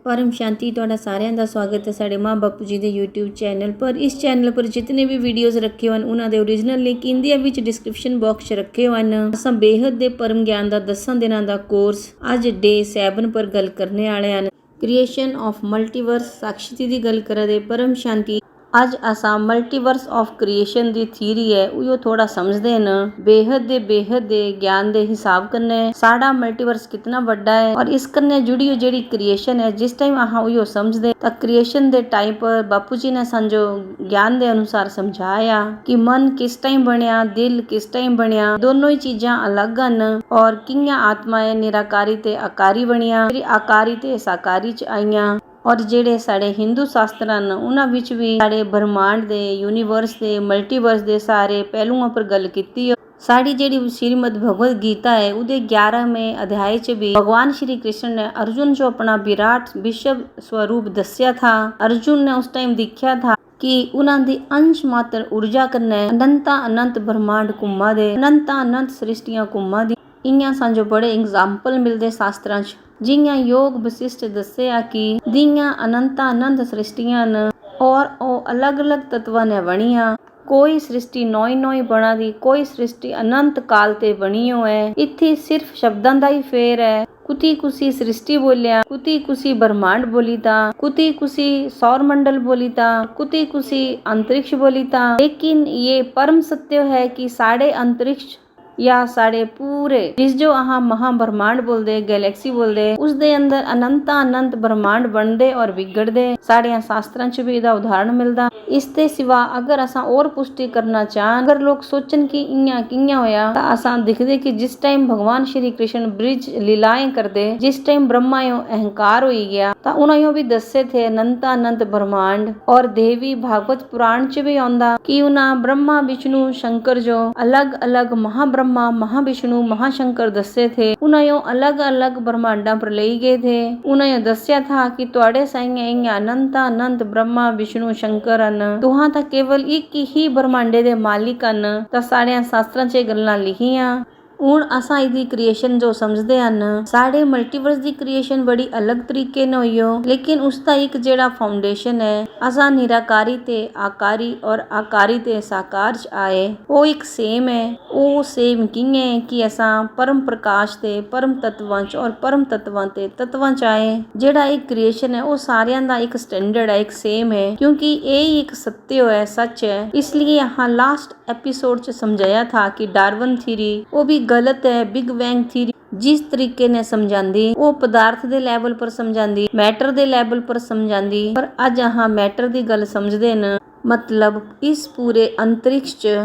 परम शांति ਤੁਹਾਡਾ ਸਾਰਿਆਂ ਦਾ ਸਵਾਗਤ ਹੈ ਸਾਡੇ ਮਾਂ ਬਾਪੂ ਜੀ ਦੇ YouTube ਚੈਨਲ ਪਰ। ਇਸ ਚੈਨਲ ਪਰ ਜਿਤਨੇ ਵੀ ਵੀਡੀਓਜ਼ ਰੱਖੇ ਹਨ ਉਹਨਾਂ ਦੇ ਓਰੀਜਨਲ ਲਿੰਕ ਇੰਡੀਆ ਵਿੱਚ ਡਿਸਕ੍ਰਿਪਸ਼ਨ ਬਾਕਸ 'ਚ ਰੱਖੇ ਹਨ। ਅਸਾਂ ਬੇਹਦ ਦੇ ਪਰਮ ਗਿਆਨ ਦਾ 10 ਦਿਨਾਂ ਦਾ ਕੋਰਸ ਅੱਜ ਡੇ 7 ਪਰ ਗੱਲ ਕਰਨੇ ਵਾਲੇ ਹਨ। ਕ੍ਰੀਏਸ਼ਨ ਆਫ ਮਲਟੀਵਰਸ ਸਾਖਸ਼ਤੀ ਦੀ ਗੱਲ ਕਰਦੇ परम शांति। ਅੱਜ ਅਸਾਂ multiverse of creation the theory ਹੈ ਉਹ ਥੋੜਾ ਸਮਝਦੇ ਹਨ। ਬੇਹਦ ਦੇ ਗਿਆਨ ਦੇ ਹਿਸਾਬ ਕਰਨੇ ਸਾਡਾ ਮਲਟੀਵਰਸ ਕਿਤਨਾ ਵੱਡਾ ਹੈ ਔਰ ਇਸ ਕਰਨੇ ਜੁੜੀ ਜਿਹੜੀ ਕ੍ਰੀਏਸ਼ਨ ਹੈ ਜਿਸ ਟਾਈਮ ਆਹਾਂ ਉਹ ਸਮਝਦੇ ਤਾਂ ਕ੍ਰੀਏਸ਼ਨ ਦੇ ਟਾਈਮ ਪਰ ਬਾਪੂ ਜੀ ਨੇ ਸਾਨੂੰ ਗਿਆਨ ਦੇ ਅਨੁਸਾਰ ਸਮਝਾਇਆ ਕਿ ਮਨ ਕਿਸ ਟਾਈਮ ਬਣਿਆ, ਦਿਲ ਕਿਸ ਟਾਈਮ ਬਣਿਆ, ਦੋਨੋਂ ਹੀ ਚੀਜ਼ਾਂ ਅਲੱਗ ਹਨ ਔਰ ਕਿੰਨੀਆਂ ਆਤਮਾएं ਨਿਰਾਕਾਰੀ ਤੇ ਆਕਾਰੀ ਬਣੀਆਂ, ਜਿਹੜੀ ਆਕਾਰੀ ਤੇ ਸਾਕਾਰੀ ਚ ਆਈਆਂ। ਔਰ ਜਿਹੜੇ ਸਾਡੇ ਹਿੰਦੂ ਸ਼ਾਸਤਰ ਹਨ ਉਹਨਾਂ ਵਿੱਚ ਵੀ ਸਾਡੇ ਬ੍ਰਹਮਾਂਡ ਦੇ, ਯੂਨੀਵਰਸ ਦੇ, ਮਲਟੀਵਰਸ ਦੇ ਸਾਰੇ ਪਹਿਲੂਆਂ ਪਰ ਗੱਲ ਕੀਤੀ। ਸਾਡੀ ਜਿਹੜੀ श्रीमद् भगवद गीता है ਉਹਦੇ 11ਵੇਂ ਅਧਿਆਇ 'ਚ ਵੀ ਭਗਵਾਨ ਸ਼੍ਰੀ ਕ੍ਰਿਸ਼ਨ ਨੇ ਅਰਜੁਨ ਜੋ ਆਪਣਾ ਵਿਰਾਟ ਵਿਸ਼ਵ ਸਰੂਪ ਦੱਸਿਆ ਥਾ। ਅਰਜੁਨ ਨੇ ਉਸ ਟਾਈਮ ਦੇਖਿਆ ਥਾ ਕਿ ਉਹਨਾਂ ਦੀ ਅੰਸ਼ ਮਾਤਰ ਊਰਜਾ ਕਰਨੇ ਅਨੰਤ ਬ੍ਰਹਮਾਂਡ ਘੁੰਮਾ ਦੇ, ਅਨੰਤ ਸ੍ਰਿਸ਼ਟੀਆਂ ਘੁੰਮਾ ਦੀ। ਇਆਂ ਸਾਨੂੰ ਬੜੇ ਐਗਜ਼ਾਮਪਲ ਮਿਲਦੇ ਸ਼ਾਸਤਰਾਂ 'ਚ ਜਿਹੀਆਂ ਯੋਗ ਵਸਿਸ਼ਟ ਦੱਸਿਆ ਕਿ ਦੀਆਂ ਅਨੰਤ ਸ੍ਰਿਸ਼ਟੀਆਂ ਨੇ ਔਰ ਉਹ ਅਲੱਗ ਤੱਤਵਾਂ ਨੇ ਬਣੀਆਂ। ਕੋਈ ਸ੍ਰਿਸ਼ਟੀ ਨੌਈ ਬਣਾ ਦੀ, ਕੋਈ ਸ੍ਰਿਸ਼ਟੀ ਅਨੰਤ ਕਾਲ ਤੇ ਬਣੀ ਹੋਏ। ਇੱਥੇ ਸਿਰਫ ਸ਼ਬਦਾਂ ਦਾ ਹੀ ਫੇਰ ਹੈ। ਕੁਤੀ ਕੁਸੀ ਸ੍ਰਿਸ਼ਟੀ ਬੋਲਿਆ, ਕੁਤੀ ਕੁਸੀ ਬ੍ਰਹਮਾਂਡ ਬੋਲੀ ਤਾਂ, ਕੁਤੀ ਕੁਸੀ सौर मंडल बोली था, कुती कुसी अंतरिक्ष बोली था। लेकिन ये परम सत्य है कि साढ़े अंतरिक्ष या साढ़े पूरे जिस जो आहा महाब्रह्मांड बोलते, गैलेक्सी बोलते, उसके अंदर अनंत ब्रह्मांड बनते और बिगड़ते। साढ़े शास्त्रां च भी इहदा उदाहरण मिलता। इसके सिवा अगर असां और पुष्टि करना चाहन, अगर लोग सोचन कि इयां कियां होया तां असां दिखदे कि जिस टाइम भगवान श्री कृष्ण ब्रिज लीलाएं करते, जिस टाइम ब्रह्मा यो अहंकार होई गया तां उन्हां यो भी दस्से थे अनंत ब्रह्मांड। और देवी भागवत पुराण च भी आंदा कि उन्हां ब्रह्मा विष्णु शंकर जो अलग महाब्रह्मा महाविष्णु महाशंकर दस्से थे। उन्होंने अलग ब्रह्मांडा पर ले गए थे। उन्होंने दस्या था कि तुहाडे साईं अनंत ब्रह्मा विष्णु शंकर हन, तुहां तां केवल एक ही ब्रह्मांडे दे मालिक हन। तां साढ़े शास्त्रां 'च गल्लां लिखियां। ਹੁਣ ਅਸਾਂ ਇਹਦੀ ਕ੍ਰੀਏਸ਼ਨ ਜੋ ਸਮਝਦੇ ਹਨ, ਸਾਡੇ ਮਲਟੀਵਰਸ ਦੀ ਕ੍ਰੀਏਸ਼ਨ ਬੜੀ ਅਲੱਗ ਤਰੀਕੇ ਨਾਲ ਹੋਈ ਹੋ, ਲੇਕਿਨ ਉਸ ਦਾ ਇੱਕ ਜਿਹੜਾ ਫਾਊਂਡੇਸ਼ਨ ਹੈ ਅਸਾਂ ਨਿਰਾਕਾਰੀ ਤੇ ਆਕਾਰੀ ਔਰ ਆਕਾਰੀ ਤੇ ਸਾਕਾਰ 'ਚ ਆਏ ਉਹ ਇੱਕ ਸੇਮ ਹੈ। ਉਹ ਸੇਮ ਕਿਵੇਂ ਕਿ ਅਸਾਂ ਪਰਮ ਪ੍ਰਕਾਸ਼ ਤੇ ਪਰਮ ਤੱਤਵਾਂ 'ਚ ਔਰ ਪਰਮ ਤੱਤਵਾਂ ਤੇ ਤੱਤਵਾਂ 'ਚ ਆਏ। ਜਿਹੜਾ ਇਹ ਕ੍ਰੀਏਸ਼ਨ ਹੈ ਉਹ ਸਾਰਿਆਂ ਦਾ ਇੱਕ ਸਟੈਂਡਰਡ ਹੈ, ਇੱਕ ਸੇਮ ਹੈ ਕਿਉਂਕਿ ਇਹ ਹੀ ਇੱਕ ਸत्य है, सच है। इसलिए यहाँ लास्ट एपिसोड 'ਚ ਸਮਝਾਇਆ था कि डार्विन थ्योरी ਉਹ ਵੀ गलत है। बिग बैंग थ्योरी जिस तरीके ने समझांदी वो पदार्थ दे लैवल पर समझांदी, मैटर दे लैवल पर समझांदी, पर अज अहां मैटर दी गल समझदे न। मतलब इस पूरे अंतरिक्ष च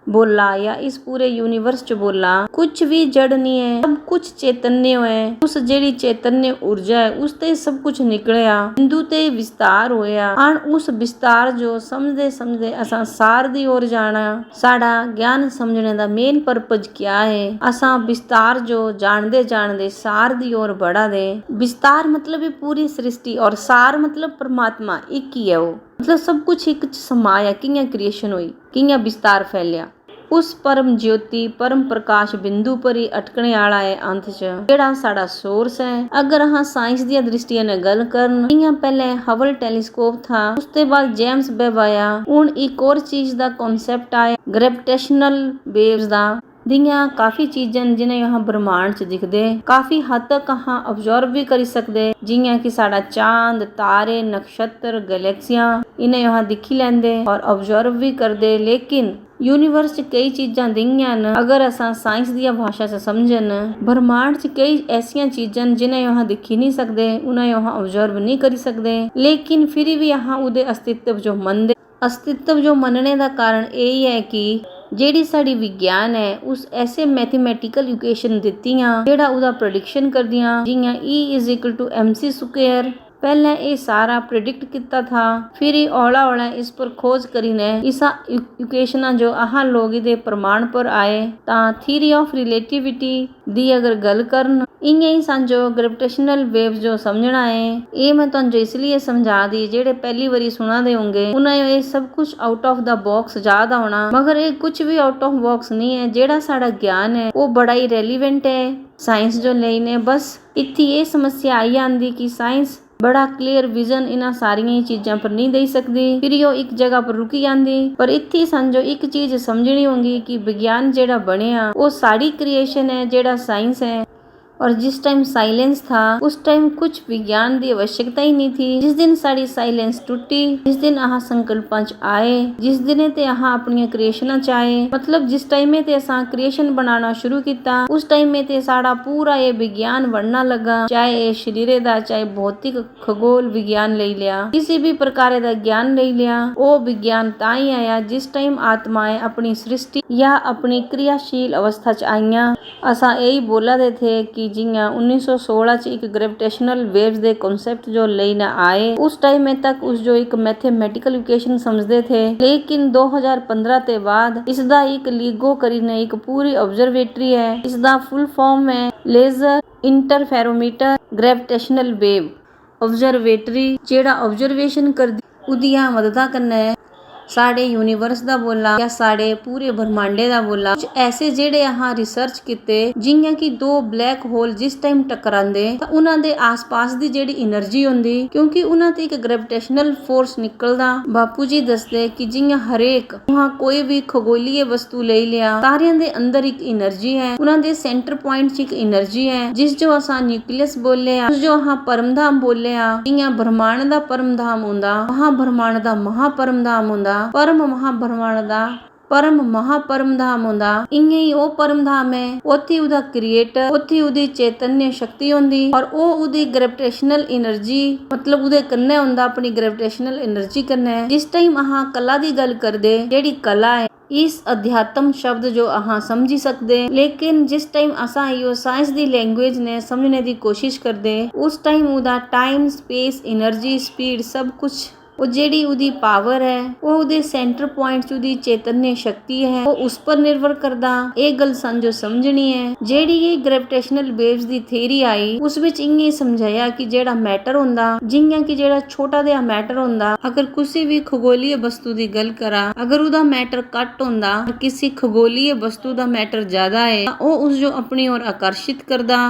बोला या इस पूरे यूनिवर्स च बोला कुछ भी जड़ नहीं है, सब कुछ चैतन्य है। उस जेड़ी चैतन्य ऊर्जा है उस ते सब कुछ निकलिया, बिंदु ते विस्तार होया। और उस विस्तार जो समझदे असां सार दी ओर जाना। साडा ज्ञान समझने दा मेन पर्पज क्या है? असां विस्तार जो जानदे सार दी ओर बढ़ा दे। विस्तार मतलब पूरी सृष्टि और सार मतलब परमात्मा एक ही है। वो मतलब सब कुछ एक समाया। कियां क्रिएशन हुई, कियां विस्तार फैलिया, उस परम ज्योति परम प्रकाश बिंदु पर ही अटकने वाला है अंत च जेड़ा साडा सोर्स है। अगर हाँ साइंस दी दृष्टि ने गल करन, पहले हबल टेलीस्कोप था, उसके बाद जेम्स वेब आया, हुण एक और चीज दा कॉन्सेप्ट आया ग्रेविटेशनल वेव्स दा। दियां काफी चीजां जिन्हें यहाँ ब्रह्मांड च दिखदे, काफी हद तक अहां ऑब्जर्व भी करी सकदे, जियां कि साडा चांद, तारे, नक्षत्र, गैलेक्सियां इन्हें यहाँ दिखी लैंदे और ऑब्जर्व भी करदे। लेकिन यूनिवर्स च कई चीजां दियां न अगर असां साइंस दी भाषा से समझन, ब्रह्मांड च कई ऐसियां चीजां जिन्हें यहाँ दिखी नहीं सकदे, उन्हें यहाँ ऑब्जर्व नहीं करी सकदे, लेकिन फिर भी यहाँ उहदे अस्तित्व जो मनदे। अस्तित्व जो मनने का कारण यही है कि ਜਿਹੜੀ ਸਾਡੀ ਵਿਗਿਆਨ ਹੈ ਉਸ ਐਸੇ ਮੈਥਮੈਟੀਕਲ ਇਕੁਏਸ਼ਨ ਦਿੱਤੀਆਂ ਜਿਹੜਾ ਉਹਦਾ ਪ੍ਰੈਡਿਕਸ਼ਨ ਕਰਦੀਆਂ, ਜਿਹੀਆਂ E = mc²। पहले ये सारा प्रिडिक्ट किया था, फिर ही औला इस पर खोज करी ने इस इक्वेशना जो आहा लोग इहदे प्रमाण पर आए। तां थ्योरी ऑफ रिलेटिविटी दी अगर गल करन, इयां ही सांजो ग्रेविटेशनल वेव्स जो समझना है ये मैं तुहानू इसलिए समझा दी जेड़े पहली बारी सुना दे होंगे उन्हें ये सब कुछ आउट ऑफ द बॉक्स याद आना, मगर ये कुछ भी आउट ऑफ बॉक्स नहीं है। जेड़ा साडा ज्ञान है वो बड़ा ही रेलीवेंट है साइंस जो लेने। बस इत्थे ये समस्या आई आंदी कि साइंस बड़ा क्लीयर विजन इन्हां सारियां चीज़ां पर नहीं दे सकदी, फिर यो एक जगह पर रुकी जांदी। पर इत्थे समझो एक चीज समझनी होगी कि विज्ञान जेड़ा बनिया वो साड़ी क्रिएशन है, जेड़ा साइंस है। और जिस टाइम साइलेंस था उस टाइम कुछ विज्ञान की आवश्यकता ही नहीं थी। जिस दिन साड़ी साइलेंस टूटी, जिस दिन आह संकल्पां च आए, जिस दिन ते आह अपनी क्रिएशनां च आए, मतलब जिस टाइम में ते असां क्रिएशन बनाना शुरू किया उस टाइम में ते साड़ा पूरा ये विज्ञान बनना लगा। चाहे ये शरीरे दा, चाहे भौतिक खगोल विज्ञान ले लिया, किसी भी प्रकार का ज्ञान ले लिया, वो विज्ञान ताई आया जिस टाइम आत्माएं अपनी सृष्टि या अपनी क्रियाशील अवस्था च आईया। असां यही बोला दे थे कि जियां 1916 च एक ग्रेविटेशनल वेव्स दे कॉन्सेप्ट जो लेना आए उस टाइम में तक उस जो एक मैथमेटिकल इक्वेशन समझते थे, लेकिन 2015 के बाद इसका एक लीगो करीने एक पूरी ऑब्जर्वेटरी है। इसका फुल फॉर्म है laser interferometer gravitational wave observatory, जेड़ा ऑब्जर्वेशन कर उदियां मददा करना है साढ़े यूनिवर्स दा बोला या साढ़े पूरे ब्रह्मांडे दा बोला। कुछ ऐसे जेड़े यहाँ रिसर्च किते जियां कि दो ब्लैक होल जिस टाइम टकरांदे तां उन्हां दे आस-पास दी जेड़ी एनर्जी हुंदी, क्योंकि उन्हां ते एक ग्रेविटेशनल फोर्स निकलदा। बापू जी दसदे कि जियां हरेक वहां कोई भी खगोलीय वस्तु ले लिया, तारियां दे अंदर एक एनर्जी है, उन्हां दे सेंटर पॉइंट च एक एनर्जी है जिस जो असां न्यूक्लियस बोले आ, उस जो अहां परमधाम बोले आ। जियां ब्रह्मांड दा परमधाम हुंदा, महाब्रह्मांड दा महापरमधाम हुंदा, परम महाब्रह्मांड दा परम महापरमधाम हुंदा। इयां ही ओ परमधाम है, ओथी उदा क्रिएटर, ओथी उदी चैतन्य शक्ति हुंदी और ओ उदी ग्रेविटेशनल एनर्जी मतलब उदे कन्ने हुंदा अपनी ग्रेविटेशनल एनर्जी कन्ने। जिस टाइम अहां कला दी गल करदे, जेड़ी कला है इस अध्यात्म शब्द जो अहां समझी सकदे, लेकिन जिस टाइम असां यो साइंस दी लैंग्वेज ने समझने दी कोशिश करदे उस टाइम उदा टाइम स्पेस एनर्जी स्पीड सब कुछ वो जेड़ी उदी पावर है वो उदे सेंटर पॉइंट च उदी चैतन्य शक्ति है वो उस पर निर्भर करदा। एक गल जो समझनी है, जेड़ी ये ग्रेविटेशनल वेव्स दी थ्योरी आई उस विच इयां समझाया कि जेड़ा मैटर हुंदा, जियां कि जेड़ा छोटा जिहा मैटर हुंदा, अगर किसी भी खगोलीय वस्तु दी गल करा, अगर उदा मैटर घट हुंदा और किसी खगोलीय वस्तु दा मैटर ज्यादा है वो उस जो अपनी ओर आकर्षित करदा।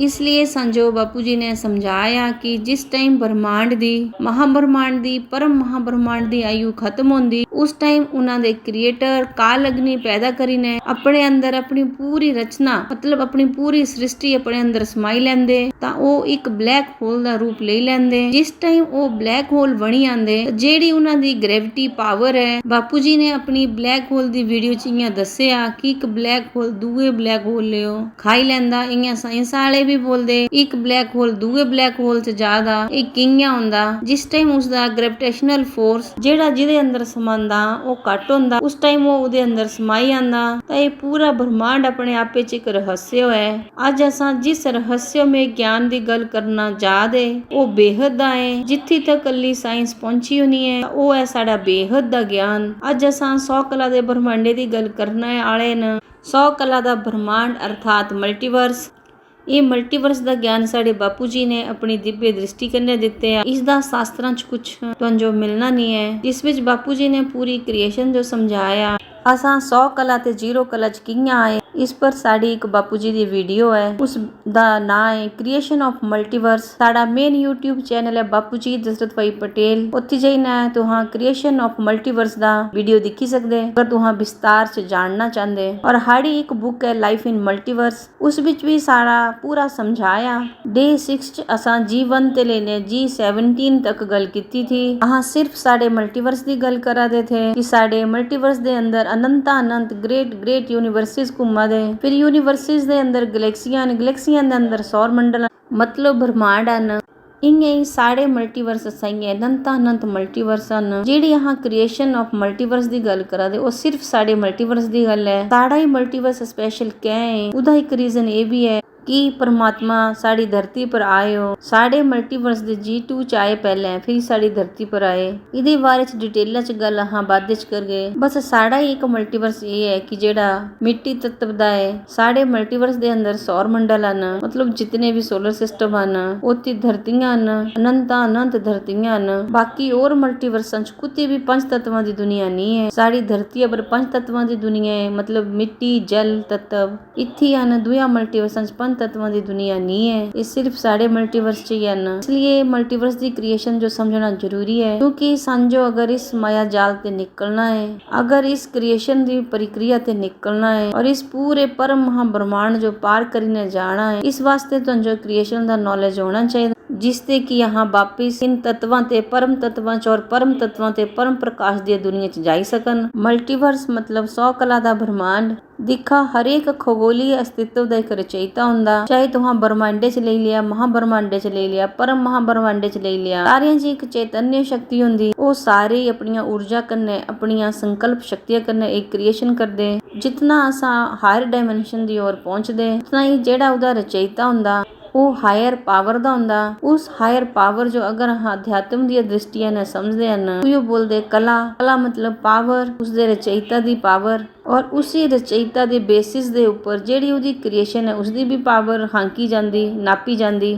इसलिए संजो बापू जी ने समझाया कि जिस टाइम ब्रह्मांड दी, महाब्रह्मांड दी, परम महाब्रह्मांड दी आयु खत्म होंदी उस टाइम उन्हां दे क्रिएटर काल अग्नि पैदा करीने अपने अंदर अपनी पूरी रचना मतलब अपनी पूरी सृष्टि अपने अंदर समाई लेंदे तां ओ एक ब्लैक होल दा रूप ले लेंदे। जिस टाइम ओ ब्लैक होल बनी आंदे जेड़ी उन्हां दी ग्रेविटी पावर है, बापू जी ने अपनी ब्लैक होल दी वीडियो च इयां दस्सिया कि एक ब्लैक होल दूए ब्लैक होल लियो खाई लैंदा। इयां साइंस वाले भी बोलदे एक ब्लैक होल दूए ब्लैक होल च ज्यादा एक कियां हुंदा, जिस टाइम उसदा ग्रेविटेशनल फोर्स जेड़ा जिदे अंदर समांदा वो घट हुंदा उस टाइम वो उदे अंदर समाई आंदा। तां ये पूरा ब्रह्मांड अपने आपे च एक रहस्य है। अज असां जिस रहस्य में ज्ञान दी गल करना जा दे वो बेहद दा है, जिथे तक कल्ली साइंस पहुंची होनी है वो है साडा बेहद दा ज्ञान। अज असां 100 कला दे ब्रह्मांडे दी गल करने आले न, 100 कला दा ब्रह्मांड अर्थात मल्टीवर्स। ये मल्टीवर्स का ज्ञान साढ़े बापू जी ने अपनी दिव्य दृष्टि कन्ने दिते है। इसका शास्त्रां च कुछ तुहानू मिलना नहीं है, जिस विच बापू जी ने पूरी क्रिएशन जो समझाया असां 100 कला ते 0 कला च कियां आए, इस पर साड़ी एक बापू जी दी वीडियो है, उस दा नाम है क्रिएशन ऑफ मल्टीवर्स। साड़ा मेन यूट्यूब चैनल है बापू जी दशरथ भाई पटेल, उत्थे जाइना है तुहां क्रिएशन ऑफ मल्टीवर्स दा वीडियो दिखी सकदे अगर तुहां विस्तार च जानना चाहते। और हाड़ी एक बुक है लाइफ इन मल्टीवर्स, उस विच भी साड़ा पूरा समझाया। डे 6 च असां G1 ते लेने G17 तक गल कीती थी। अहां सिर्फ साड़े मल्टीवर्स दी गल करा दे थे कि साड़े मल्टीवर्स दे अंदर अनंत ग्रेट यूनिवर्सिस घुमा दे, फिर यूनिवर्सिस दे अंदर गैलेक्सियां ने, गैलेक्सियां दे अंदर सौर मंडल मतलब ब्रह्मांड न। इयां ही साढ़े मल्टीवर्स असाइए अनंत मल्टीवर्स न। जेड़ी यहाँ क्रिएशन ऑफ मल्टीवर्स दी गल करा दे वो सिर्फ साढ़े मल्टीवर्स दी गल है। साड़ा ही मल्टीवर्स स्पेशल क्या है, उदा एक रीजन ये भी है कि परमात्मा साड़ी धरती पर आए हो। साढ़े मल्टीवर्स दे G2 च आए पहले, फिर साड़ी धरती पर आए। इहदे बारे च डिटेल च गल अहां बाद च कर गए। बस साड़ा ही एक मल्टीवर्स ये है कि जेड़ा मिट्टी तत्व दा है। साढ़े मल्टीवर्स दे अंदर सौर मंडल न, मतलब जितने भी सोलर सिस्टम न, ओती धरतियां न, अनंत धरतियां न। बाकी और मल्टीवर्सां च कुते भी पंच तत्वां दी दुनिया नहीं है। साड़ी धरती पर पंच तत्वां दी दुनिया है, मतलब मिट्टी जल तत्व इत्थे न। दूया मल्टीवर्सां च पंच ਤੱਤਵਾਂ ਦੀ ਦੁਨੀਆ ਨਹੀਂ ਹੈ, ਇਹ ਸਿਰਫ ਸਾਡੇ ਮਲਟੀਵਰਸ 'ਚ ਹੀ ਹਨ। ਇਸ ਲਈ ਮਲਟੀਵਰਸ ਦੀ ਕ੍ਰੀਏਸ਼ਨ ਜੋ ਸਮਝਣਾ ਜ਼ਰੂਰੀ ਹੈ, ਕਿਉਂਕਿ ਸਾਂਝੋ ਅਗਰ ਇਸ ਮਾਇਆ ਜਾਲ ਤੇ ਨਿਕਲਣਾ है, अगर इस क्रिएशन की प्रक्रिया ते निकलना है और इस पूरे परम महाब्रह्मांड जो पार करीने जाना है, इस वास्ते तो जो क्रिएशन का नॉलेज होना चाहिए, जिससे कि यहाँ वापिस इन तत्वां ते परम तत्वां च और परम तत्वां ते परम प्रकाश दी दुनिया च जाई सकन। मल्टीवर्स मतलब 100 कला दा ब्रह्मांड दिखा हरेक खगोलीय अस्तित्व का एक रचयिता हुंदा, चाहे तुहां ब्रह्मांडे च ले लिया, महाब्रह्मांडे च ले लिया, परम महाब्रह्मांडे च ले लिया, सारियां च एक चैतन्य शक्ति हुंदी। वो सारे अपनियां ऊर्जा कन्ने अपनियां संकल्प शक्तियां कन्ने एक क्रिएशन करदे। जितना असां हायर डायमेंशन दी ओर पहुंचदे, उतना ही जेड़ा उहदा रचयिता हुंदा वो हायर पावर दा हुंदा। उस हायर पावर जो अगर अध्यात्म दी दृष्टिया ने समझदे हन, उयो बोलदे कला। कला मतलब पावर, उसदे रचयिता दी पावर, और उसी रचयिता दे बेसिस दे उपर जेड़ी उहदी क्रिएशन है उसदी भी पावर हांकी जांदी, नापी जांदी।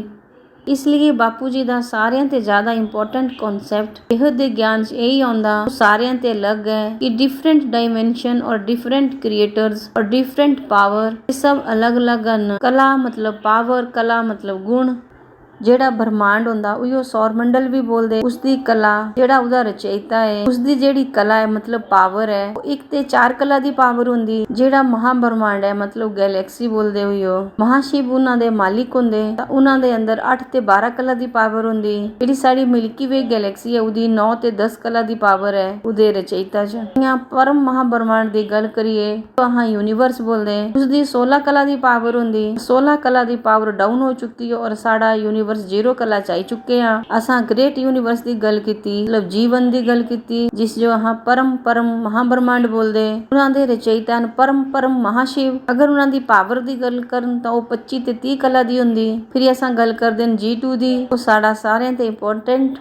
इसलिए बापू जी का सारियां ते ज्यादा इंपॉर्टेंट कॉन्सैप्ट बेहद दे ज्ञान च यही आउंदा, सारियां ते अलग है कि डिफरेंट डायमेंशन और डिफरेंट क्रिएटर्स और डिफरेंट पावर, ये सब अलग अलग हैं। कला मतलब पावर, कला मतलब गुण। जेड़ा ब्रह्मांड हुंदा उयो सौर मंडल भी बोलदे, उसदी कला जेड़ा उहदा रचयिता है उसदी जेड़ी कला है मतलब पावर है, एक ते 4 कला दी पावर हुंदी। जेड़ा महाब्रह्मांड है मतलब गैलेक्सी बोलदे उयो, महाशिव उन्हां दे मालिक हुंदे, तां उन्हां दे अंदर 8 ते 12 कला दी पावर हुंदी। जेड़ी साडी मिल्की वे गैलेक्सी है उहदी 9 ते 10 कला दी पावर है उहदे रचयिता च। इहां परम महाब्रह्मांड दी गल करिए तो अहां यूनिवर्स बोलदे, उसदी 16 कला दी पावर हुंदी। 16 कला दी पावर डाउन हो चुकी है और साडा यूनिवर्स 0 कला च आई चुके हैं। असां ग्रेट यूनिवर्स की गल कीती, मतलब जीवन की गल कीती, जिस जो अहां परम परम महाब्रह्मांड बोलदे। उन्हां दे रचयिता परम परम महाशिव। अगर उन्हां दी पावर की गल करन तां ओह 25 ते 30 कला दी हुंदी। फिर असां गल करदे न G2 दी, ओह साडा सारियां ते इंपॉर्टेंट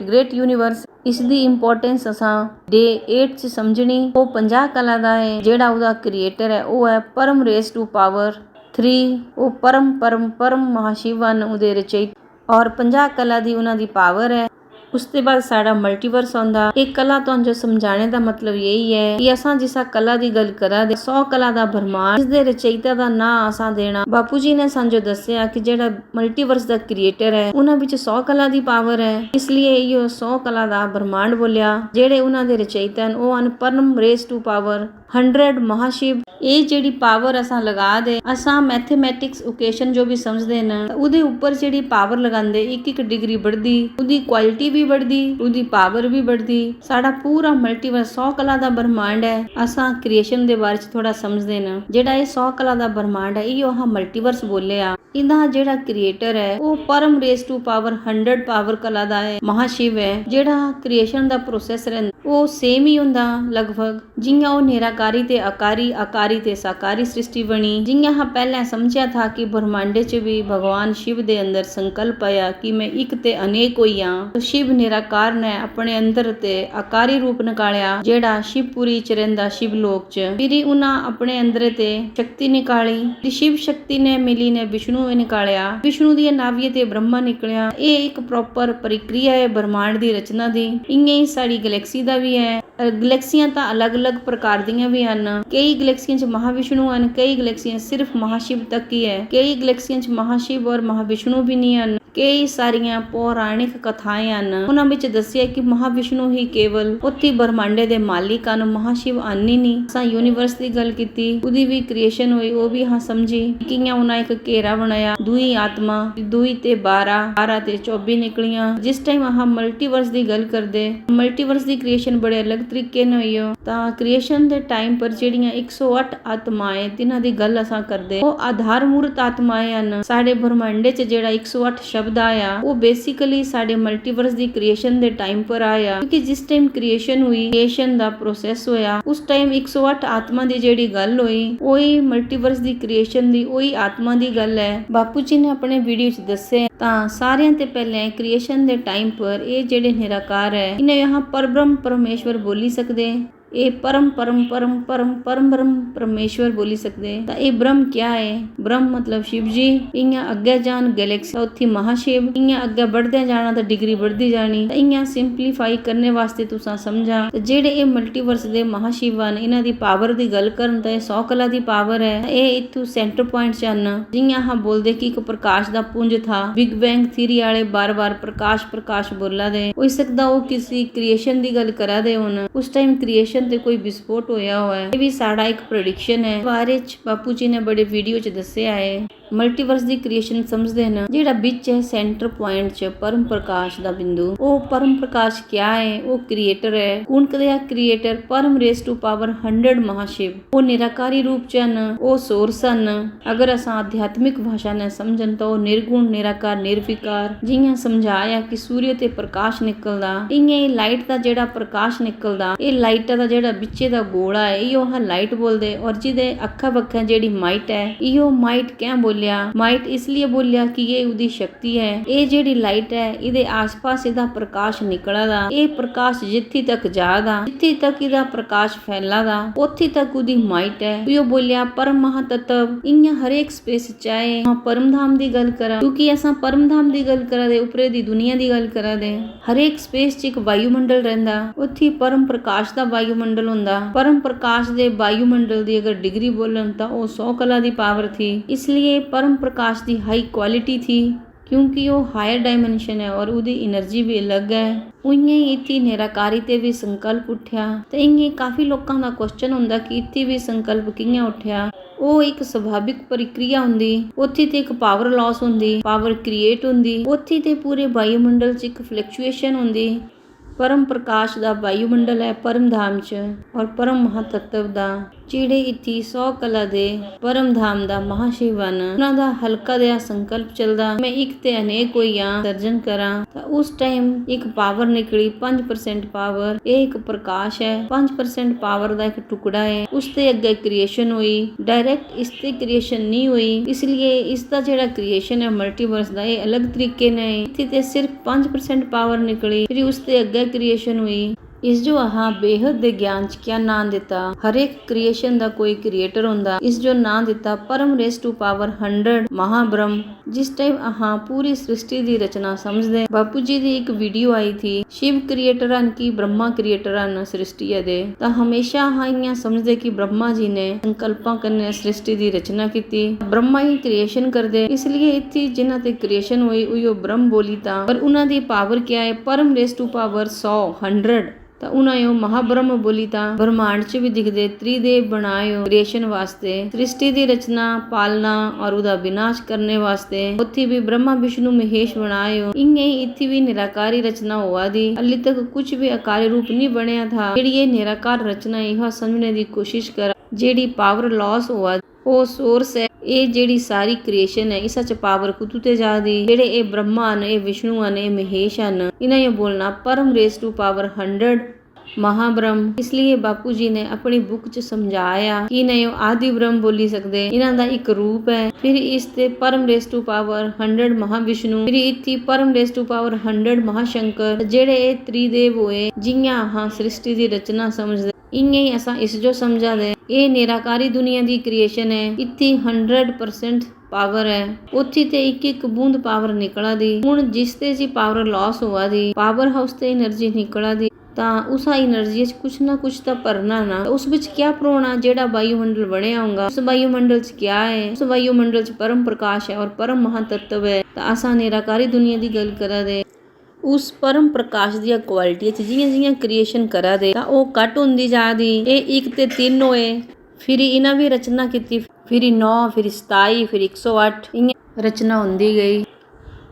ग्रेट यूनिवर्स। इसदी इंपॉर्टेंस असां डे 8 च समझनी। ओह 50 कला दा है। जेड़ा उहदा क्रिएटर है ओह है परम रेस टू पावर 3। ਉਹ परम महाशिव ਹਨ ਉਹਦੇ ਰਚयिता, और 50 कला ਦੀ ਉਹਨਾਂ ਦੀ पावर है। उसके बाद साड़ा मल्टीवर्स आंदा। एक कला तो जो समझाने का मतलब यही है कि असां जिसा कला की गल करा दे 100 कला का ब्रह्मांड, जिसदे रचयिता का ना असां देना। बापू जी ने सांजो दस्या कि जेड़ा मल्टीवर्स का क्रिएटर है उन्हां विच 100 कला की पावर है, इसलिए इहो 100 कला का ब्रह्मांड बोलिया। जेड़े उन्हां दे रचयिता हैं ओह हन परम रेस टू पावर 100 महाशिव। ये जेड़ी पावर असां लगा दे, असां मैथमेटिक्स इक्वेशन जो भी समझदे न उहदे उपर जेड़ी पावर लगांदे 1-1 डिग्री बढ़दी, उहदी क्वालिटी भी बढ़दी, उहदी पावर भी बढ़दी। साडा पूरा मल्टीवर्स 100 कला दा ब्रह्मांड है। असां क्रिएशन दे बारे च थोड़ा समझदे न। जेड़ा ये 100 कला दा ब्रह्मांड है इहो अहां मल्टीवर्स बोले आ। इहदा जेड़ा क्रिएटर है वो परम रेस टू पावर 100 पावर कला दा है, महाशिव है। जेड़ा क्रिएशन दा प्रोसेस रहिंदा वो सेम ही हुंदा लगभग, जियां वो निराकारी ते आकारी, आकारी ते साकारी सृष्टि बनी। जियां हाँ पहले समझिया था कि ब्रह्मांडे च भी भगवान शिव दे अंदर संकल्प आया कि मैं एक ते अनेक होई हां, तो शिव निराकार ने अपने अंदर ते आकारी रूप निकालिया, जेड़ा शिवपुरी च रहिंदा शिवलोक च। फिर उन्हां अपने अंदर ते शक्ति निकाली, शिव शक्ति ने मिली ने विष्णु निकालिया, विष्णु दी नाभिए ते ब्रह्मा निकलिया। ये एक प्रॉपर प्रक्रिया है ब्रह्मांड दी रचना दी। इयां ही साडी गैलेक्सी दा भी है। गैलेक्सियां तां अलग अलग प्रकार दियां भी हन। कई गैलेक्सियां च महाविष्णु हन, कई गैलेक्सियां सिर्फ महाशिव तक ही है, कई गैलेक्सियां च महाशिव और महाविष्णु भी नहीं हन। कई सारियां पौराणिक कथाएं हन, उन्हां विच दस्सिया कि महाविष्णु ही केवल उत्थे ब्रह्मांडे दे मालिक हन, महाशिव हन ही नहीं। असां यूनिवर्स दी गल कीती, उहदी भी क्रिएशन होई, वो भी अहां समझी कियां उन्हां एक घेरा बनाया, दुई आत्मा, दुई ते 12, 12 ते 24 निकलियां। जिस टाइम अहां मल्टीवर्स दी गल करदे, मल्टीवर्स दी क्रिएशन बड़े अलग तरीके नाल होई हो। तां क्रिएशन दे टाइम पर जेड़ियां 108 आत्माएं जिन्हां दी गल असां करदे वो आधार मूर्त आत्माएं हन। साडे ब्रह्मांडे च जेड़ा 108 शब्द आया वो बेसिकली साडे मल्टीवर्स दी क्रिएशन दे टाइम पर आया, क्योंकि जिस टाइम क्रिएशन हुई, क्रिएशन दा प्रोसेस होया, उस टाइम 108 आत्मा दी जेड़ी गल होई ओही मल्टीवर्स दी क्रिएशन दी ओही आत्मा दी गल है। बापू जी ने अपने वीडियो च दस्से तां सारियां ते पहले क्रिएशन दे टाइम पर ये जेड़े निराकार है इन्हें यहाँ परब्रह्म परमेश्वर बोली सकदे। ਇਹ परम परम परम परम परम ब्रह्म परमेश्वर बोली सकते ਤਾਂ ਇਹ ब्रह्म क्या है ब्रह्म मतलब शिव जी इयां अगे जान गैलेक्सी उत्थे महाशिव इयां अगे बढ़दे जाना तो डिग्री बढ़दी जानी इयां सिंपलीफाई करने वास्ते तुसा समझा ते जेड़े ये मल्टीवर्स दे महाशिव ਹਨ ਇਹਨਾਂ ਦੀ ਪਾਵਰ ਦੀ ਗੱਲ ਕਰਨ ਤਾਂ 100 ਕਲਾ ਦੀ ਪਾਵਰ ਹੈ ਇਹ ਇਥੋਂ ਸੈਂਟਰ ਪੁਆਇੰਟ ਚੰਨ ਜਿਹੀਆਂ ਹਾਂ ਬੋਲਦੇ ਕਿ ਇੱਕ ਪ੍ਰਕਾਸ਼ ਦਾ ਪੁੰਜ ਥਾ ਬਿਗ ਬੈਂਗ ਥਿਊਰੀ ਵਾਲੇ ਬਾਰ-ਬਾਰ ਪ੍ਰਕਾਸ਼ ਪ੍ਰਕਾਸ਼ ਬੋਲਾ ਦੇ ਹੋ ਸਕਦਾ ਉਹ ਕਿਸੇ ਕ੍ਰੀਏਸ਼ਨ ਦੀ ਗੱਲ ਕਰਾ ਦੇ ਹੁਣ ਉਸ ਟਾਈਮ ਕ੍ਰੀਏਸ਼ਨ ਤੇ ਕੋਈ ਵਿਸਫੋਟ ਹੋਇਆ ਹੋਇਆ ਹੈ ਇਹ ਵੀ ਸਾਡਾ ਇੱਕ ਪ੍ਰੈਡਿਕਸ਼ਨ ਹੈ ਬਾਰੇ ਚ ਬਾਪੂ ਜੀ ਨੇ ਬੜੇ ਵੀਡੀਓ ਚ ਦੱਸਿਆ ਹੈ ਮਲਟੀਵਰਸ ਦੀ ਕ੍ਰੀਏਸ਼ਨ ਸਮਝਦੇ ਨੇ ਜਿਹੜਾ ਵਿੱਚ ਹੈ ਸੈਂਟਰ ਪੁਆਇੰਟ ਚ ਪਰਮ ਪ੍ਰਕਾਸ਼ ਦਾ ਬਿੰਦੂ ਉਹ ਪਰਮ ਪ੍ਰਕਾਸ਼ ਕਿਆ ਹੈ ਉਹ ਕ੍ਰੀਏਟਰ ਹੈ ਕੌਣ ਕਰਿਆ ਕ੍ਰੀਏਟਰ ਪਰਮ ਰੇਸ ਟੂ ਪਾਵਰ 100 ਮਹਾਸ਼ਿਵ ਉਹ ਨਿਰਾਕਾਰੀ ਰੂਪ ਚ ਹਨ ਉਹ ਸੋਰਸ ਹਨ ਅਗਰ ਅਸਾਂ ਆਧਿਆਤਮਿਕ ਭਾਸ਼ਾ ਨਾਲ ਸਮਝਣ ਤਾਂ ਉਹ ਨਿਰਗੁਣ ਨਿਰਾਕਾਰ ਨਿਰਵਿਕਾਰ ਜਿਹੀਆਂ ਸਮਝਾਇਆ ਕਿ ਸੂਰਜ ਤੇ ਪ੍ਰਕਾਸ਼ ਨਿਕਲਦਾ ਇੰਨੇ ਲਾਈਟ ਦਾ ਜਿਹੜਾ ਪ੍ਰਕਾਸ਼ ਨਿਕਲਦਾ ਇਹ ਲਾਈਟ ਦਾ ਜਿਹੜਾ ਵਿੱਚੇ ਦਾ ਗੋਲਾ ਹੈ ਇਹ ਉਹ ਲਾਈਟ ਬੋਲਦੇ ਔਰ ਜਿਹਦੇ ਅੱਖਾਂ ਵੱਖਾਂ ਜਿਹੜੀ ਮਾਈਟ ਹੈ ਇਹੋ ਮਾਈਟ ਕਿਆ माइट इसलिए बोलिया कि ये उदी शक्ति है ये जेड़ी लाइट है इदे आसपास इदा प्रकाश निकला दा ये प्रकाश जिथे तक जादा जिथे तक इदा प्रकाश फैला दा उथे तक उदी माइट है यो बोलिया परम महातत्व इन्या हर एक स्पेस चाहे परम धाम दी गल करा क्योंकि असा परम धाम दी गल करा दे उपरे दी दुनिया दी गल करा दे हर एक स्पेस च एक वायुमंडल रहंदा उथे परम प्रकाश दा वायुमंडल हुंदा परम प्रकाश दे वायुमंडल दी अगर डिग्री बोलन ता ओ 100 कला दी पावर थी इसलिए परम प्रकाश की हाई क्वालिटी थी क्योंकि वो हायर डायमेंशन है और उदी एनर्जी भी अलग है उइयां ही इत्थे निराकारी ते भी संकल्प उठ्या ते इयां काफ़ी लोकां दा क्वेश्चन हुंदा कि इत्थे भी संकल्प कियां उठ्या वो एक सुभाविक प्रक्रिया हुंदी उत्थे ते एक पावर लॉस हुंदी पावर क्रिएट हुंदी उत्थे ते पूरे वायुमंडल च एक फ्लक्चुएशन हुंदी परम प्रकाश दा वायुमंडल है परम धाम च और परम महातत्व दा ਜਿਹੜੇ ਇੱਥੇ 100 ਕਲਾ ਦੇ ਪਰਮ ਧਾਮ ਦਾ ਮਹਾਸ਼ਿਵ ਹਨ ਉਹਨਾਂ ਦਾ ਹਲਕਾ ਜਿਹਾ ਸੰਕਲਪ ਚੱਲਦਾ ਮੈਂ ਇੱਕ ਤੇ ਅਨੇਕ ਹੋਈਆਂ ਸਰਜਨ ਕਰਾਂ ਤਾਂ ਉਸ ਟਾਈਮ ਇੱਕ ਪਾਵਰ ਨਿਕਲੀ 5% ਪਾਵਰ ਇਹ ਇੱਕ ਪ੍ਰਕਾਸ਼ ਹੈ 5% ਪਾਵਰ ਦਾ ਇੱਕ ਟੁਕੜਾ ਹੈ ਉਸ ਤੇ ਅੱਗੇ ਕ੍ਰੀਏਸ਼ਨ ਹੋਈ ਡਾਇਰੈਕਟ ਇਸ ਤੇ ਕ੍ਰੀਏਸ਼ਨ ਨਹੀਂ ਹੋਈ ਇਸ ਲਈ ਇਸ ਦਾ ਜਿਹੜਾ ਕ੍ਰੀਏਸ਼ਨ ਹੈ ਮਲਟੀਵਰਸ ਦਾ ਇਹ ਅਲੱਗ ਤਰੀਕੇ ਨਾਲ ਇੱਥੇ ਤੇ ਸਿਰਫ 5% ਪਾਵਰ ਨਿਕਲੀ ਫਿਰ ਉਸ ਤੇ ਅੱਗੇ ਕ੍ਰੀਏਸ਼ਨ ਹੋਈ इस जो अहा बेहद दे ज्ञान च क्या नाम दिता हर एक क्रिएशन दा कोई क्रिएटर हुंदा इस जो नाम दिता परम रेस टू पावर 100 महाब्रह्म जिस टाइम अहा पूरी सृष्टि दी रचना समझदे बापू जी दी एक वीडियो आई थी शिव क्रिएटर हन की ब्रह्मा क्रिएटर हन सृष्टि दे तां हमेशा अहा इयां समझदे कि ब्रह्मा जी ने संकल्पां कन्ने सृष्टि दी रचना कीती ब्रह्मा ही क्रिएशन करदे इसलिए इत्थे जिन्हां ते क्रिएशन होई उयो ब्रह्म बोली तां पर उन्हां दी पावर क्या है परम रेस टू पावर 100 ਤਾਂ ਉਹਨਾਂ ਇਹ ਮਹਾਬ੍ਰਹਮ ਬੋਲੀ ਤਾਂ ਬ੍ਰਹਮਾਂਡ 'ਚ ਵੀ ਦਿਖਦੇ ਤ੍ਰਿਦੇਵ ਬਣਾਇਓ ਕ੍ਰੀਏਸ਼ਨ ਵਾਸਤੇ ਸ੍ਰਿਸ਼ਟੀ ਦੀ ਰਚਨਾ ਪਾਲਣਾ ਔਰ ਉਹਦਾ ਵਿਨਾਸ਼ ਕਰਨੇ ਵਾਸਤੇ ਉੱਥੇ ਵੀ ਬ੍ਰਹਮਾ ਵਿਸ਼ਨੂੰ ਮਹੇਸ਼ ਬਣਾਇਓ ਇੰਨੇ ਇੱਥੇ ਵੀ ਨਿਰਾਕਾਰੀ ਰਚਨਾ ਹੋਆ ਦੀ ਹਾਲੇ ਤੱਕ ਕੁਝ ਵੀ ਆਕਾਰੀ ਰੂਪ ਨਹੀਂ ਬਣਿਆ ਥਾ ਜਿਹੜੀ ਇਹ ਨਿਰਾਕਾਰ ਰਚਨਾ ਇਹ ਸਮਝਣੇ ਦੀ ਕੋਸ਼ਿਸ਼ ਕਰ ਜਿਹੜੀ ਪਾਵਰ ਲਾਸ ਹੋਆ ਉਹ ਸੋਰਸ ਹੈ ਇਹ ਜਿਹੜੀ ਸਾਰੀ ਕ੍ਰੀਏਸ਼ਨ ਹੈ ਇਸ ਚ ਪਾਵਰ ਕੁੱਤੂ ਤੇ ਜਾਦੀ ਜਿਹੜੇ ਇਹ ਬ੍ਰਹਮਾ ਨੇ ਇਹ ਵਿਸ਼ਨੂੰ ਨੇ ਇਹ ਮਹੇਸ਼ ਹਨ ਇਹਨਾਂ ਇਹ ਬੋਲਣਾ परम रेस टू पावर 100 महाब्रह्म इसलिए बापू जी ने अपनी बुक च समझाया कि नहीं आदि ब्रह्म बोली सकते इन्हां दा एक रूप है फिर इस ते परम रेस टू पावर 100 महाविष्णु फिर इत्थी परम रेस टू पावर 100 महाशंकर जेड़े ये त्रिदेव होए जियां हां सृष्टि दी रचना समझदे इयां ही असां इस जो समझा दे ये निराकारी दुनिया दी क्रिएशन है इत्थी 100% पावर है उत्थे ते एक बूंद पावर निकला दी हुण जिस ते जी पावर लॉस हुआ दी पावर हाउस ते एनर्जी निकला दी ਤਾਂ ਉਸ એનર્ਜੀ 'ਚ ਕੁਛ ਨਾ ਕੁਛ ਤਾਂ ਭਰਨਾ ਨਾ ਉਸ ਵਿੱਚ ਕਿਆ ਭਰੋਣਾ ਜਿਹੜਾ ਵਾਯੂਮੰਡਲ ਬਣਿਆ ਹੋਊਗਾ ਉਸ ਵਾਯੂਮੰਡਲ 'ਚ ਕਿਆ ਹੈ ਉਸ ਵਾਯੂਮੰਡਲ 'ਚ ਪਰਮ ਪ੍ਰਕਾਸ਼ ਹੈ ਔਰ ਪਰਮ ਮਹਾਤत्व ਹੈ ਤਾਂ ਅਸਾਂ ਨਿਰਾਕਾਰੀ ਦੁਨੀਆ ਦੀ ਗੱਲ ਕਰਾ ਦੇ ਉਸ ਪਰਮ ਪ੍ਰਕਾਸ਼ ਦੀਆਂ ਕੁਆਲਿਟੀਆਂ 'ਚ ਜਿਹੀਆਂ ਕ੍ਰੀਏਸ਼ਨ ਕਰਾ ਦੇ ਤਾਂ ਉਹ ਘਟ ਹੁੰਦੀ ਜਾਦੀ ਇਹ 1 ਤੇ 3 ਹੋਏ ਫਿਰ ਇਹਨਾਂ ਵੀ ਰਚਨਾ ਕੀਤੀ ਫਿਰ 9 ਫਿਰ 27 ਫਿਰ 108 ਇਹ ਰਚਨਾ ਹੁੰਦੀ ਗਈ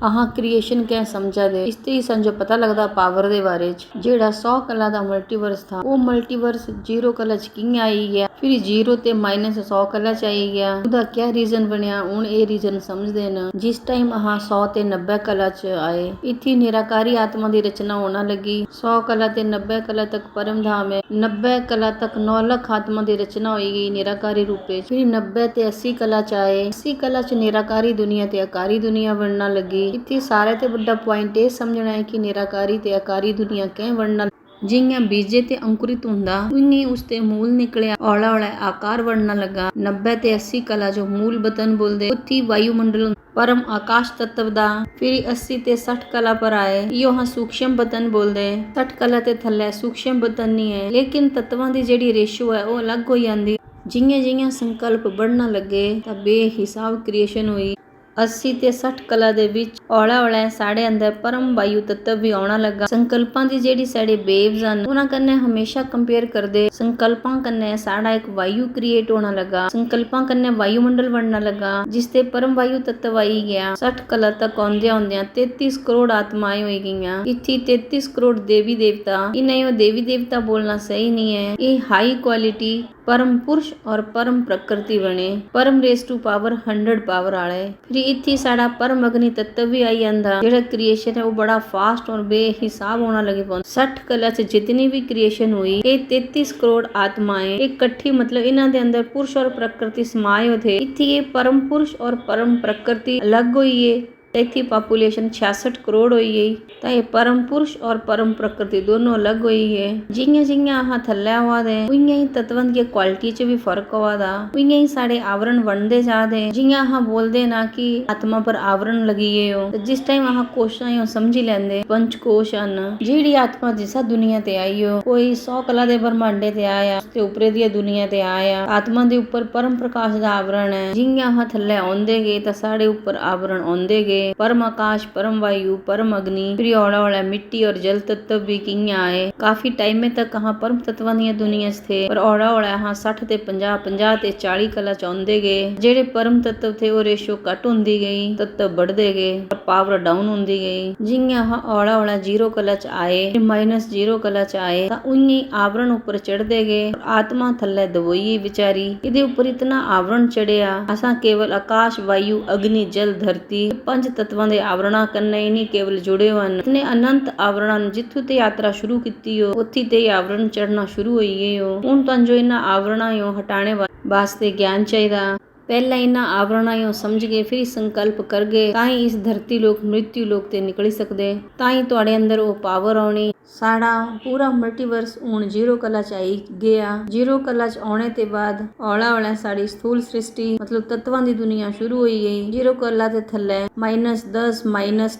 ਆਹ ਕ੍ਰੀਏਸ਼ਨ ਕਿਆ ਸਮਝਾ ਦੇ ਇਸ ਤੇ ਹੀ ਸਾਨੂੰ ਪਤਾ ਲੱਗਦਾ ਪਾਵਰ ਦੇ ਬਾਰੇ ਚ ਜਿਹੜਾ 100 ਕਲਾ ਦਾ ਮਲਟੀਵਰਸ ਥਾ ਉਹ ਮਲਟੀਵਰਸ 0 ਕਲਾ ਚ ਕਿਵੇਂ ਆਈ ਗਿਆ ਫਿਰ 0 ਤੇ -100 ਕਲਾ ਚ ਆਈ ਗਿਆ ਉਹਦਾ ਕਿਆ ਰੀਜ਼ਨ ਬਣਿਆ ਹੁਣ ਇਹ ਰੀਜ਼ਨ ਸਮਝਦੇ ਨਾ ਜਿਸ ਟਾਈਮ ਆਹ 100 ਤੇ 90 ਕਲਾ ਚ ਆਏ ਇੱਥੇ ਨਿਰਾਕਾਰੀ ਆਤਮਾ ਦੀ ਰਚਨਾ ਹੋਣਾ ਲੱਗੀ 100 ਕਲਾ ਤੇ 90 ਕਲਾ ਤੱਕ ਪਰਮ ਧਾਮ ਹੈ 90 ਕਲਾ ਤੱਕ 9 ਲੱਖ ਆਤਮਾ ਦੀ ਰਚਨਾ ਹੋਏਗੀ ਨਿਰਾਕਾਰੀ ਰੂਪ ਵਿੱਚ ਫਿਰ 90 ਤੇ 80 ਕਲਾ ਚ ਆਏ 80 ਕਲਾ ਚ ਨਿਰਾਕਾਰੀ ਦੁਨੀਆ ਤੇ ਆਕਾਰੀ ਦੁਨੀਆ ਬਣਨਾ ਲੱਗੀ ਇੱਥੇ ਸਾਰੇ ਤੇ ਵੱਡਾ ਪੁਆਇੰਟ ਇਹ ਸਮਝਣਾ ਹੈ ਕਿ ਨਿਰਾਕਾਰੀ ਤੇ ਆਕਾਰੀ ਦੁਨੀਆ ਕਿਵੇਂ ਬਣਨਾ जियां बीजे ते अंकुरित हुंदा उंगी उसते मूल निकलिया। औला औला आकार बढ़ना लगा। 90 ते 80 कला जो मूल बतन बोलदे उत्थी वायुमंडल परम आकाश तत्व दा। फिर 80 ते 60 कला पर आए यो हाँ सूक्ष्म बतन बोलदे। 60 कला ते थल्ले सूक्ष्म बतन नहीं है, लेकिन तत्वां दी जेड़ी रेशो है वो अलग हो जांदी। जियां जियां संकल्प बढ़ना लगे तां बेहिसाब क्रिएशन हुई। 80 ते 60 कला दे विच औला औला साढ़े अंदर परम वायु तत्व भी आउणा लगा। संकल्पां दी जेड़ी साढ़े वेव्स हन उन्हां कन्ने हमेशा कंपेयर करदे। संकल्पां कन्ने साढ़ा एक वायु क्रिएट होना लगा। संकल्पां कन्ने वायुमंडल बनना लगा जिसते परम वायु तत्व आई गया। 60 कला तक आउंदे आउंदे 33 करोड़ आत्माएं होई गईयां। इत्थी 33 करोड़ देवी देवता। इन्हें यो देवी देवता बोलना सही नहीं है, ये हाई क्वालिटी परम पुरुष और परम प्रकृति बने। परम रेस टू पावर 100 पावर आले। फिर इत्थी साड़ा परम अग्नि तत्व भी आई जांदा। जेड़ा क्रिएशन है वो बड़ा फास्ट और बेहिसाब होना लगे पहुंच। 60 कला से जितनी भी क्रिएशन हुई ये 33 करोड़ आत्माएं इकट्ठी, मतलब इन्हां दे अंदर पुरुष और प्रकृति समाये थे। इत्थी ये परम पुरुष और परम प्रकृति अलग हुई है। इत्थी पॉपुलेशन 66 करोड़ हुई गई। तो ये परम पुरुष और परम प्रकृति दोनों अलग हुई है। जियां जियां आह थल्ले हुआ दे उइयां ही तत्वां दी क्वालिटी च भी फर्क हुआ दा। उइयां ही साढ़े आवरण बनदे जा दे। जियां आह बोलदे ना कि आत्मा पर आवरण लगी गए हो, तो जिस टाइम आह कोशां यो समझी लैंदे पंच कोश हन। जेड़ी आत्मा जिसा दुनिया ते आई हो, कोई 100 कला दे ब्रह्मांडे ते आया, उसते उपरे दी दुनिया ते आया। आत्मा दे ऊपर परम प्रकाश दा आवरण है। जियां आह थल्ले आउंदे गए तां साढ़े ऊपर आवरण आउंदे गए। परम आकाश, परम वायु, परम अग्नि, फिर औला औला मिट्टी और जल तत्व भी कियां आए। काफी टाइम तक कहां परम तत्वां दी दुनिया च थे, पर औला औला हाँ 60 ते 50, 50 ते 40 कला चाहुंदे गए। जेड़े परम तत्व थे वो रेशो घट हुंदी गई, तत्व बढ़दे गए और पावर डाउन हुंदी गई। जियां हाँ औला औला 0 कला च आए, -0 कला च आए तां उन्हीं आवरण ऊपर चढ़दे गए। आत्मा थल्ले दबोई बेचारी, इहदे ऊपर इतना आवरण चढ़िया। असां केवल आकाश, वायु, अग्नि, जल, धरती पंज तत्वां दे आवरणा कन्ने ही नहीं केवल जुड़े हुए हैं। इतने अनंत आवरण जिथों ते यात्रा शुरू की हो उत्थी ते आवरण चढ़ना शुरू हो गए हो। हुण तां जो इन्हां आवरणा यो हटाने वास्ते ज्ञान चाहिदा। पहला इन्हां आवरणा यो समझ गए फिर संकल्प कर गए तां ही इस धरती लोक मृत्यु लोक ते निकल सकदे। तां ही तुहाडे अंदर वो पावर आउणी। साड़ा पूरा मल्टीवर्स हुण 0 कला च आई गया। 0 कला च आने ते बाद औला औला साड़ी स्थूल सृष्टि मतलब तत्वां दी दुनिया शुरू हुई गई। 0 कला ते थल्ले -10, -20,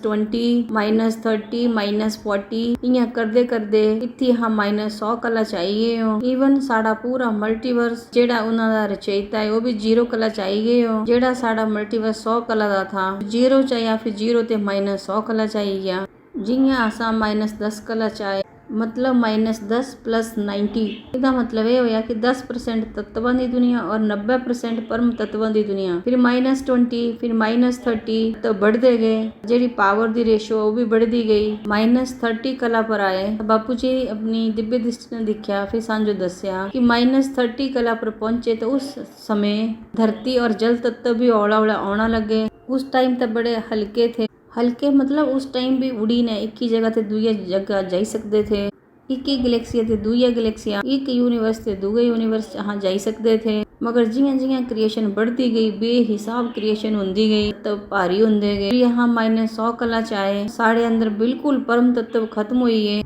-30, -40 इयां करदे करदे इत्थी हाँ -100 कला च आई गए हो। इवन साड़ा पूरा मल्टीवर्स जेड़ा उन्हां दा रचयिता है वो भी 0 कला च आई गए हो। जेड़ा साड़ा मल्टीवर्स 100 कला दा था 0 च आया, फिर 0 ते -100 कला च आई गया। जियां असां -10 कला च आए मतलब -10 + 90 ਇਹਦਾ मतलब ਇਹ ਹੋਇਆ ਕਿ 10% ਤੱਤਵਾਂ ਦੀ ਦੁਨੀਆ और 90% परम तत्वां ਦੀ ਦੁਨੀਆ। फिर -20 फिर -30 तो बढ़ते गए। ਜਿਹੜੀ पावर ਦੀ रेशो वो भी बढ़ती गई। -30 कला पर आए बापू जी अपनी दिव्य दृष्टि ने देखा, फिर सांजो दसिया कि -30 कला पर पहुंचे तो उस समय धरती और जल तत्व भी औला औला आना लगे। उस टाइम तो बड़े हल्के थे। हल्के मतलब उस टाइम भी उड़ी ने एक ही जगह ते दूसरी जगह जाई सकते थे। एक ही गैलेक्सी ते दूसरी गैलेक्सियां, एक यूनिवर्स ते दूसरे यूनिवर्स जहाँ जाई सकते थे। मगर जियां जियां क्रिएशन बढ़ती गई बेहिसाब क्रिएशन होंदी गई तब भारी होंदे गए। यहाँ -100 कला च आए साढ़े अंदर बिल्कुल परम तत्व खत्म हुई है।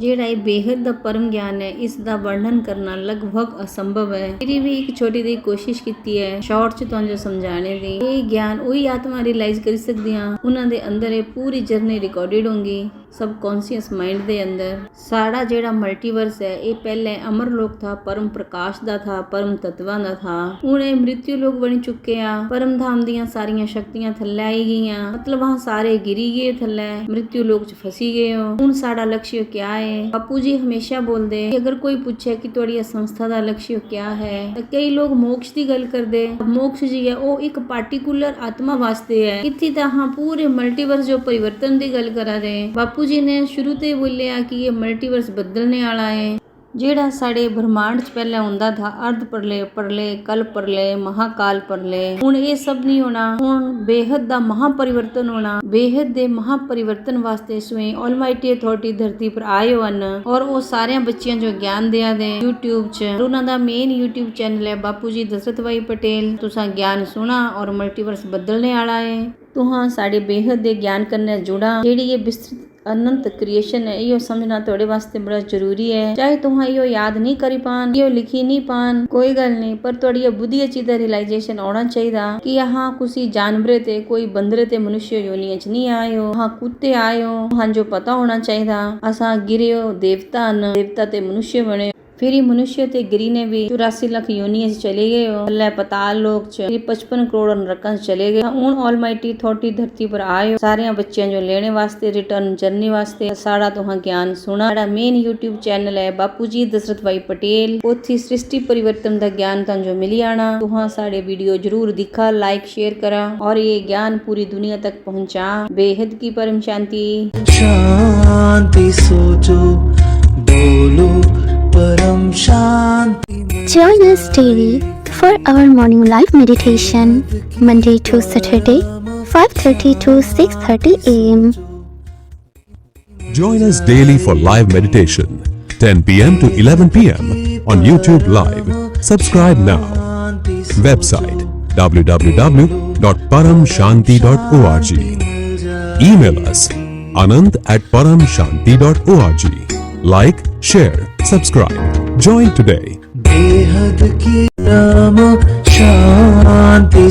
जेड़ा ये बेहद दा परम ज्ञान है इसका वर्णन करना लगभग असंभव है। मेरी भी एक छोटी दी कोशिश की है शॉर्ट च तुहानू समझाने दी। ये ज्ञान वही आत्मा रियलाइज कर सकदी हां उन्हां दे अंदर ये पूरी जर्नी रिकॉर्डेड होंगी सब कॉन्शियस माइंड दे अंदर। साड़ा जेड़ा मल्टीवर्स है ये पहले अमर लोक था, परम प्रकाश दा था, परम तत्वां दा था। हुण ये मृत्यु लोक बन चुके आ। परम धाम दियां सारियां शक्तियां थल्ले आई गईयां, मतलब वहां सारे गिरी गए थल्ले, मृत्यु लोक च फसी गए हो। हुण साड़ा लक्ष्य क्या है? बापू जी हमेशा बोलते अगर कोई पूछे कि तुहाडी संस्था दा लक्ष्य क्या है तो कई लोग मोक्ष की गल करदे। मोक्ष जी है वो एक पार्टिकुलर आत्मा वास्ते है। इत्थे तां हाँ पूरे मल्टीवर्स जो परिवर्तन की गल करा रहे। बापू जी ने शुरू ते बोलिया कि ये मल्टीवर्स बदलने वाला है। जेड़ा साढ़े ब्रह्मांड च पहले हुंदा था अर्ध प्रलय, प्रलय, कल प्रलय, महाकाल प्रलय, हुण ये सब नहीं होना। हुण बेहद दा महापरिवर्तन होना। बेहद दे महापरिवर्तन वास्ते स्वयं ऑलमाइटी अथॉरिटी धरती पर आए हन और वो सारे बच्चियां जो ज्ञान दिया दे यूट्यूब च। उन्हां दा मेन यूट्यूब चैनल है बापू जी दशरथ भाई पटेल। तुसां ज्ञान सुना और मल्टीवर्स बदलने वाला है। तुहां साढ़े बेहद दे ज्ञान कन्ने जुड़ा। जेड़ी ये विस्तृत अनंत क्रिएशन है, यो समझना थोड़े वास्ते बड़ा जरूरी है। चाहे तुम यो याद नहीं करी पान, यो लिखी नहीं पान, कोई गल नहीं, पर थोड़ी ये बुद्धि अच्छी रियलाइजेशन होना चाहिए कि यहाँ कुछ जानवरे थे, कोई बंदरे थे, मनुष्य योनि च नहीं आयो, हाँ कुत्ते आयो, हाँ जो पता होना चाहिए असा गिरे देवता न, देवता ते मनुष्य बने, फिर ही मनुष्य ते गिरी ने भी 84 लाख योनि चले गए हो, अल्लाह पताल लोक च 55 करोड़ नरकां चले गए। उन ऑलमाइटी थोटी धरती पर आयो सारे बच्चियां जो लेने वास्ते रिटर्न जर्नी वास्ते साड़ा तुहां ज्ञान सुना। साड़ा मेन यूट्यूब चैनल है बापूजी दशरथ भाई पटेल, पोथी सृष्टि परिवर्तन दा ज्ञान तां जो मिली आना। तुहां साड़े वीडियो जरूर दिखा, लाइक शेयर करा और ये ज्ञान पूरी दुनिया तक पहुंचा। बेहद की परम शांति। शांति सोचो बोलो परम शांति। Join us daily for our morning live meditation, Monday to Saturday, 5:30 to 6:30 a.m. Join us daily for live meditation, 10 p.m. to 11 p.m. on YouTube Live. Subscribe now. Website www.paramshanti.org. Email us anant@paramshanti.org. Like, share, subscribe. Join today. बेहद की परम शांति।